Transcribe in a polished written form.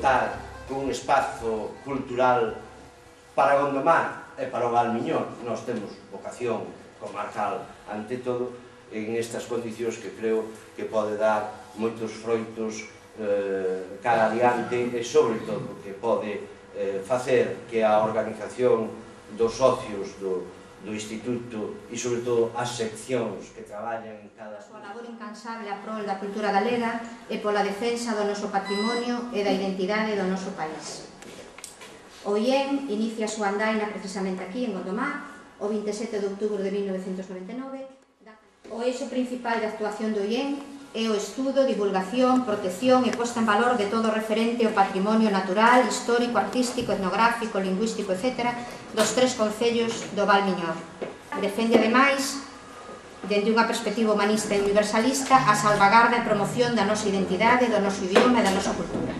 contar con un espazo cultural para Gondomar e para o Val Miñor. Nós temos vocación comarcal ante todo en estas condicións que creo que pode dar moitos froitos cara adiante e sobre todo que pode facer que a organización dos socios do Instituto e sobre todo as seccións que traballan en cada... A súa labor incansable a prol da cultura galega e pola defensa do noso patrimonio e da identidade do noso país. O IEN inicia a súa andaina precisamente aquí, en Gondomar, o 27 de outubro de 1999. O eixo principal de actuación do IEN é o estudo, divulgación, protección e posta en valor de todo referente ao patrimonio natural, histórico, artístico, etnográfico, lingüístico, etc. dos 3 concellos do Val Miñor. Defende, ademais, dende unha perspectiva humanista e universalista, a salvagarda e promoción da nosa identidade, do noso idioma e da nosa cultura.